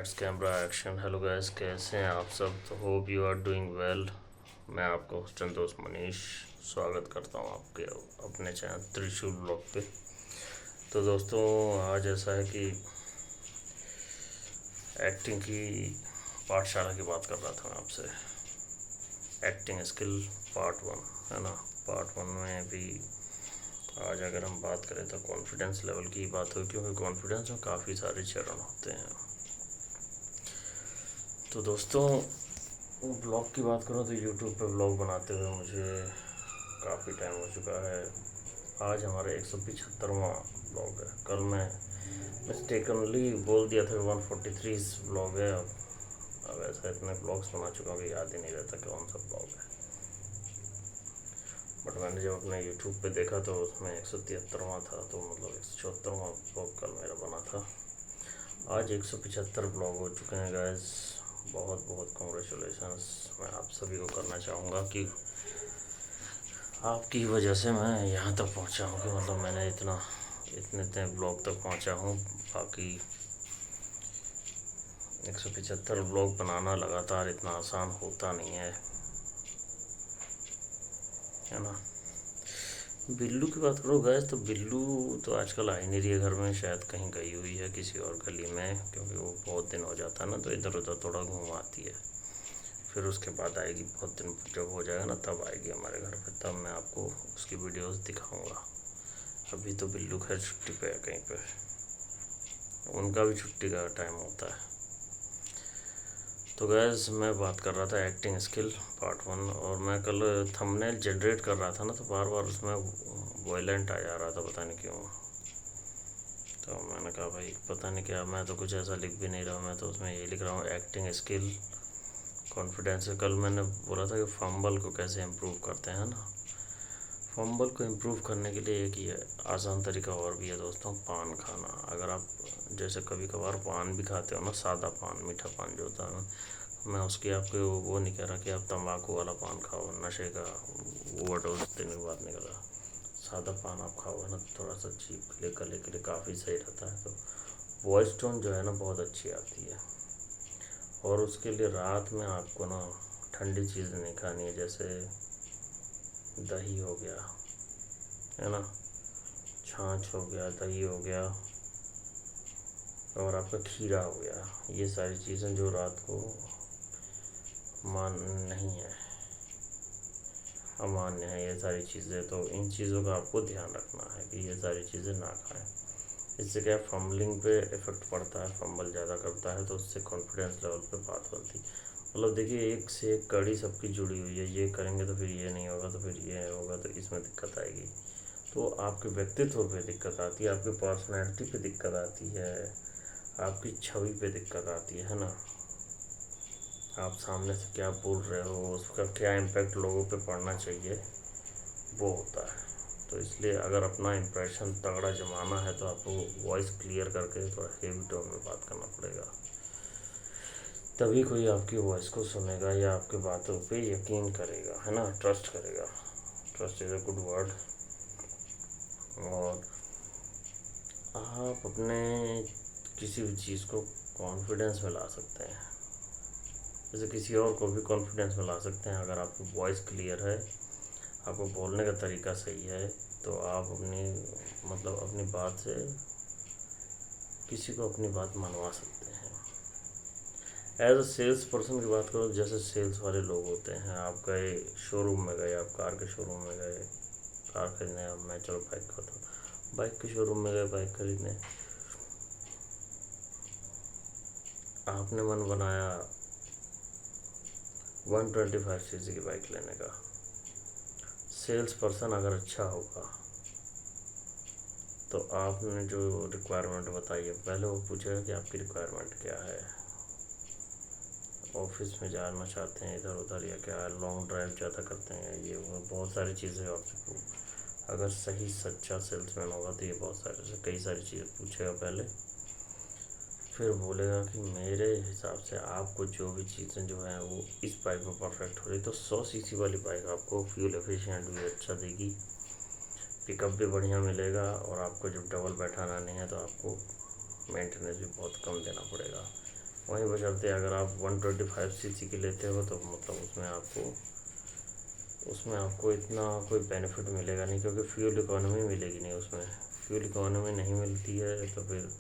Lights camera action. Hello guys, कैसे हैं आप सब? तो hope you are doing well. मैं आपका होस्टन दोस्त मनीष स्वागत करता हूं आपके अपने चैनल त्रिशूल ब्लॉग पे। तो दोस्तों, आज ऐसा है कि एक्टिंग की पाठशाला की बात कर रहा था मैं आपसे। एक्टिंग स्किल पार्ट 1 है ना। पार्ट 1 में भी आज अगर हम बात करें तो कॉन्फिडेंस लेवल की बात हो, क्योंकि कॉन्फिडेंस में काफ़ी सारे चरण होते हैं। तो दोस्तों, ब्लॉग की बात करूँ तो यूट्यूब पे ब्लॉग बनाते हुए मुझे काफ़ी टाइम हो चुका है। आज हमारा 175वां ब्लॉग है। कल मैं मिस्टेकनली बोल दिया था 143 ब्लॉग है। अब ऐसा इतने ब्लॉग्स बना चुका हूँ कि याद ही नहीं रहता कौन सा ब्लॉग है। बट मैंने जब अपने यूट्यूब पे देखा तो उसमें 173वां था, तो मतलब 174वां ब्लॉग कल मेरा बना था। आज 175 ब्लॉग हो चुके हैं गाइस। बहुत बहुत कॉन्ग्रेचुलेशंस मैं आप सभी को करना चाहूँगा कि आपकी वजह से मैं यहाँ तक पहुँचा हूँ, कि मतलब मैंने इतने ब्लॉग तक पहुँचा हूँ। बाकी 175 ब्लॉग बनाना लगातार इतना आसान होता नहीं है ना। बिल्लू की बात करो गैस, तो बिल्लू तो आजकल आ ही नहीं रही है घर में। शायद कहीं गई हुई है किसी और गली में, क्योंकि वो बहुत दिन हो जाता है ना, तो इधर उधर थोड़ा घूम आती है। फिर उसके बाद आएगी, बहुत दिन जब हो जाएगा ना तब आएगी हमारे घर पे, तब मैं आपको उसकी वीडियोस दिखाऊंगा। अभी तो बिल्लू खैर छुट्टी पे है कहीं पे, उनका भी छुट्टी का टाइम होता है। तो गैस, मैं बात कर रहा था एक्टिंग स्किल पार्ट 1, और मैं कल थंबनेल जनरेट कर रहा था ना, तो बार बार उसमें वॉयलेंट आ जा रहा था, पता नहीं क्यों। तो मैंने कहा भाई पता नहीं क्या, मैं तो कुछ ऐसा लिख भी नहीं रहा, मैं तो उसमें यही लिख रहा हूँ एक्टिंग स्किल कॉन्फिडेंस। कल मैंने बोला था कि फंबल को कैसे इम्प्रूव करते हैं ना। फंबल को इम्प्रूव करने के लिए एक ही आसान तरीका और भी है दोस्तों, पान खाना। अगर आप जैसे कभी कभार पान भी खाते हो ना, सादा पान, मीठा पान जो होता है, मैं उसकी आपको वो नहीं कह रहा कि आप तंबाकू वाला पान खाओ, नशे का ओवरडोज देने की बात नहीं कर रहा। सादा पान आप खाओ है ना, थोड़ा सा जीभ के लिए, गले के लिए काफ़ी सही रहता है। तो वॉइस टोन जो है ना बहुत अच्छी आती है। और उसके लिए रात में आपको ना ठंडी चीज़ नहीं खानी है, जैसे दही हो गया है ना, छाछ हो गया, दही हो गया, और आपका खीरा हो गया। ये सारी चीज़ें जो रात को मान नहीं है, अमान्य है ये सारी चीज़ें, तो इन चीज़ों का आपको ध्यान रखना है कि ये सारी चीज़ें ना खाएं। इससे क्या फंबलिंग पे इफ़ेक्ट पड़ता है, फंबल ज़्यादा करता है तो उससे कॉन्फिडेंस लेवल पे बात बनती। मतलब देखिए, एक से एक कड़ी सबकी जुड़ी हुई है। ये करेंगे तो फिर ये नहीं होगा, तो फिर ये होगा, तो इसमें दिक्कत आएगी। तो आपके व्यक्तित्व पे दिक्कत आती है, आपकी पर्सनैलिटी पे दिक्कत आती है, आपकी छवि पे दिक्कत आती है ना। आप सामने से क्या बोल रहे हो, उसका क्या इम्पैक्ट लोगों पे पड़ना चाहिए, वो होता है। तो इसलिए अगर अपना इम्प्रेशन तगड़ा जमाना है तो आपको वॉइस क्लियर करके थोड़ा हेवी टोन में बात करना पड़ेगा, तभी कोई आपकी वॉइस को सुनेगा या आपकी बातों पे यकीन करेगा, है ना, ट्रस्ट करेगा। Trust is a good word. और आप अपने किसी भी चीज़ को कॉन्फिडेंस में ला सकते हैं, जैसे किसी और को भी कॉन्फिडेंस में ला सकते हैं। अगर आपकी वॉइस क्लियर है, आपको बोलने का तरीका सही है, तो आप अपनी बात से किसी को अपनी बात मनवा सकते हैं। एज अ सेल्स पर्सन की बात करो, जैसे सेल्स वाले लोग होते हैं, आप गए शोरूम में, गए आप कार के शोरूम में गए कार खरीदने, अब मैं चलो बाइक का था, बाइक के शोरूम में गए बाइक खरीदने, आपने मन बनाया 125cc की बाइक लेने का। सेल्स पर्सन अगर अच्छा होगा तो आपने जो रिक्वायरमेंट बताई है, पहले वो पूछेगा कि आपकी रिक्वायरमेंट क्या है, ऑफिस में जाना चाहते हैं इधर उधर, या क्या लॉन्ग ड्राइव ज़्यादा करते हैं, ये वो बहुत सारी चीज़ें आपसे अगर सही सच्चा सेल्समैन होगा तो ये बहुत सारे कई सारी चीज़ें पूछेगा पहले, फिर बोलेगा कि मेरे हिसाब से आपको जो भी चीज़ें जो हैं वो इस बाइक में परफेक्ट हो रही। तो 100cc वाली बाइक आपको फ्यूल एफिशिएंट भी अच्छा देगी, पिकअप भी बढ़िया मिलेगा, और आपको जब डबल बैठाना नहीं है तो आपको मेंटेनेंस भी बहुत कम देना पड़ेगा। वहीं बशर्ते अगर आप 125 सीसी की लेते हो तो मतलब उसमें आपको इतना कोई बेनिफिट मिलेगा नहीं, क्योंकि फ्यूल इकोनॉमी मिलेगी नहीं उसमें। फ्यूल इकोनॉमी नहीं मिलती है तो फिर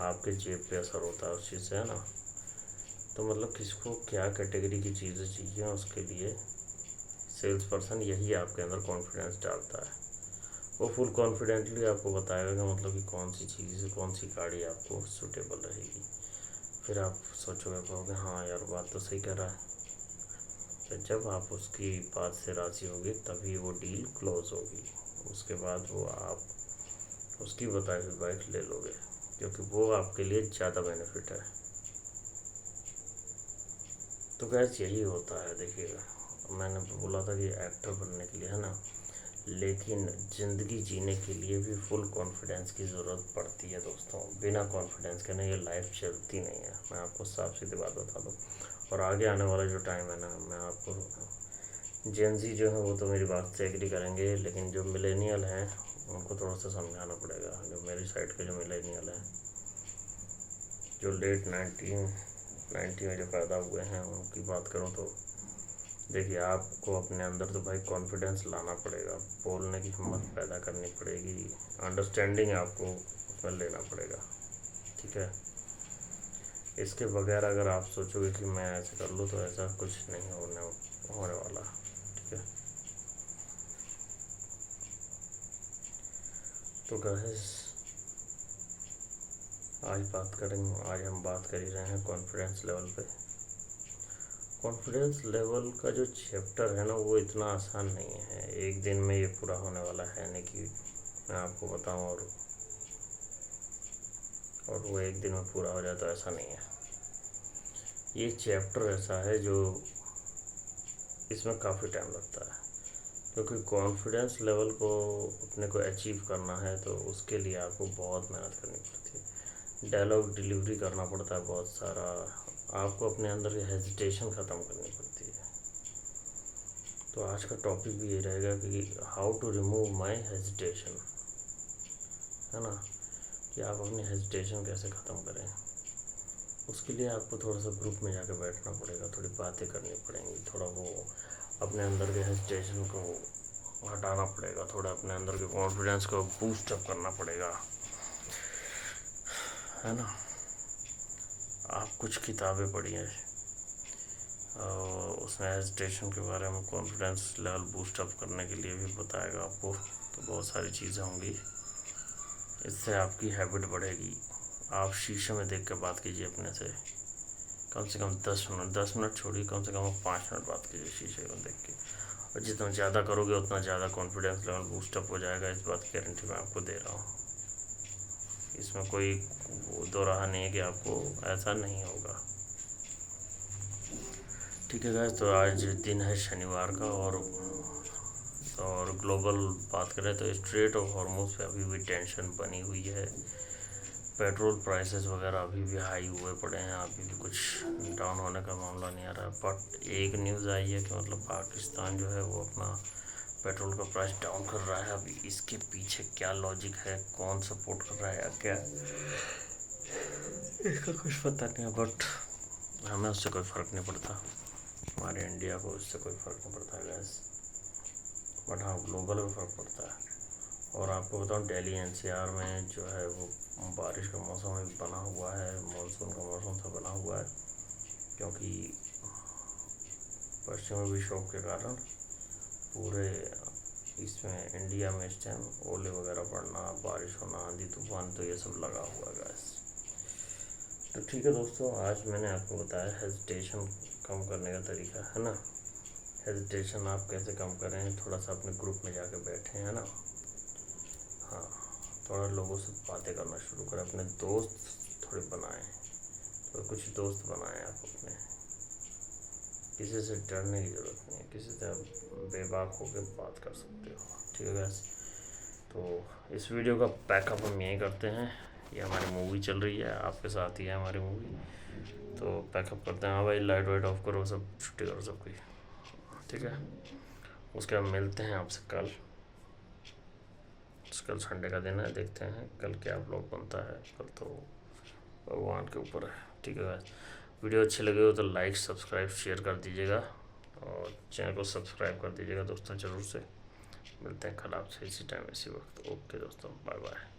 आपके जेब पे असर होता है उस चीज़ से, है ना। तो मतलब किसको क्या कैटेगरी की चीज़ें चाहिए, उसके लिए सेल्स पर्सन यही आपके अंदर कॉन्फिडेंस डालता है। वो फुल कॉन्फिडेंटली आपको बताएगा कि मतलब कि कौन सी चीज़, कौन सी गाड़ी आपको सूटेबल रहेगी। फिर आप सोचोगे, कहोगे हाँ यार बात तो सही कर रहा है। तो जब आप उसकी बात से राज़ी होगे तभी वो डील क्लोज होगी। उसके बाद वो आप उसकी बताई हुई बाइक ले लोगे, क्योंकि वो आपके लिए ज़्यादा बेनिफिट है। तो गैस यही होता है। देखिएगा, मैंने बोला था कि एक्टर बनने के लिए, है ना, लेकिन ज़िंदगी जीने के लिए भी फुल कॉन्फिडेंस की ज़रूरत पड़ती है दोस्तों। बिना कॉन्फिडेंस के ना ये लाइफ चलती नहीं है, मैं आपको साफ सीधी बात बता दूँ। और आगे आने वाला जो टाइम है ना, मैं आपको जेनजी जो है वो तो मेरी बात से एग्री करेंगे, लेकिन जो मिलेनियल हैं उनको थोड़ा सा समझाना पड़ेगा। जो मेरी साइड के जो मिलेनियल हैं, जो लेट 1990 में जो पैदा हुए हैं, उनकी बात करूँ तो देखिए, आपको अपने अंदर तो भाई कॉन्फिडेंस लाना पड़ेगा, बोलने की हिम्मत पैदा करनी पड़ेगी, अंडरस्टैंडिंग आपको उसमें लेना पड़ेगा, ठीक है। इसके बगैर अगर आप सोचोगे कि मैं ऐसे कर लूँ तो ऐसा कुछ नहीं होने वाला, ठीक है। तो गाइस, आज हम बात कर ही रहे हैं कॉन्फिडेंस लेवल पे। कॉन्फिडेंस लेवल का जो चैप्टर है ना, वो इतना आसान नहीं है। एक दिन में ये पूरा होने वाला है नहीं कि मैं आपको बताऊं और वो एक दिन में पूरा हो जाए, तो ऐसा नहीं है। ये चैप्टर ऐसा है जो इसमें काफ़ी टाइम लगता है, क्योंकि कॉन्फिडेंस लेवल को अपने को अचीव करना है तो उसके लिए आपको बहुत मेहनत करनी पड़ती है, डायलॉग डिलीवरी करना पड़ता है बहुत सारा, आपको अपने अंदर की हेजिटेशन ख़त्म करनी पड़ती है। तो आज का टॉपिक भी ये रहेगा कि how to remove my hesitation, है ना, कि आप अपनी हेजिटेशन कैसे ख़त्म करें। उसके लिए आपको थोड़ा सा ग्रुप में जाकर बैठना पड़ेगा, थोड़ी बातें करनी पड़ेंगी, थोड़ा वो अपने अंदर के हेजिटेशन को हटाना पड़ेगा, थोड़ा अपने अंदर के कॉन्फिडेंस को बूस्ट अप करना पड़ेगा, है ना। आप कुछ किताबें पढ़ी हैं और उसमें हेजिटेशन के बारे में, कॉन्फिडेंस लेवल बूस्ट अप करने के लिए भी बताएगा आपको। तो बहुत सारी चीज़ें होंगी, इससे आपकी हैबिट बढ़ेगी। आप शीशे में देख कर बात कीजिए अपने से कम 10 मिनट छोड़िए, कम से कम 5 मिनट बात कीजिए शीशे में देख के। और जितना ज़्यादा करोगे उतना ज़्यादा कॉन्फिडेंस लेवल बूस्टअप हो जाएगा, इस बात की गारंटी मैं आपको दे रहा हूँ। इसमें कोई दो राह नहीं है कि आपको ऐसा नहीं होगा, ठीक है गाइस। तो आज दिन है शनिवार का, और ग्लोबल बात करें तो स्ट्रेट ऑफ हॉर्मुज़ पे अभी भी टेंशन बनी हुई है। पेट्रोल प्राइसेस वगैरह अभी भी हाई हुए पड़े हैं, अभी भी कुछ डाउन होने का मामला नहीं आ रहा है। बट एक न्यूज़ आई है कि मतलब पाकिस्तान जो है वो अपना पेट्रोल का प्राइस डाउन कर रहा है। अभी इसके पीछे क्या लॉजिक है, कौन सपोर्ट कर रहा है या क्या, इसका कुछ पता नहीं है। बट हमें उससे कोई फ़र्क नहीं पड़ता, हमारे इंडिया को उससे कोई फ़र्क नहीं पड़ता गैस। बट हाँ, ग्लोबल में फ़र्क पड़ता है। और आपको बताऊँ, दिल्ली एनसीआर में जो है वो बारिश का मौसम भी बना हुआ है, मानसून का मौसम सा बना हुआ है, क्योंकि पश्चिमी विक्षोभ के कारण पूरे इसमें इंडिया में इस टाइम ओले वगैरह पड़ना, बारिश होना, आंधी तूफान, तो ये सब लगा हुआ है गैस। तो ठीक है दोस्तों, आज मैंने आपको बताया हेजिटेशन कम करने का तरीका, है ना। हेजिटेशन आप कैसे कम करें, थोड़ा सा अपने ग्रुप में जाके बैठें, है ना। हाँ, थोड़ा लोगों से बातें करना शुरू करें, अपने दोस्त थोड़े बनाएं, तो कुछ दोस्त बनाएं आप अपने। किसी से डरने की ज़रूरत नहीं है, किसी से आप बेबाक होकर बात कर सकते हो, ठीक है गैस। तो इस वीडियो का पैकअप हम यहीं करते हैं। ये हमारी मूवी चल रही है, आपके साथ ही है हमारी मूवी, तो पैकअप करते हैं। हाँ भाई, लाइट वाइट ऑफ करो, सब छुट्टी करो सबकी, ठीक है। उसके बाद मिलते हैं आपसे कल संडे का दिन है, देखते हैं कल क्या ब्लॉग बनता है। कल तो भगवान के ऊपर है, ठीक है। वीडियो अच्छे लगे हो तो लाइक सब्सक्राइब शेयर कर दीजिएगा और चैनल को सब्सक्राइब कर दीजिएगा दोस्तों ज़रूर से। मिलते हैं कल आपसे इसी टाइम इसी वक्त। ओके दोस्तों, बाय बाय।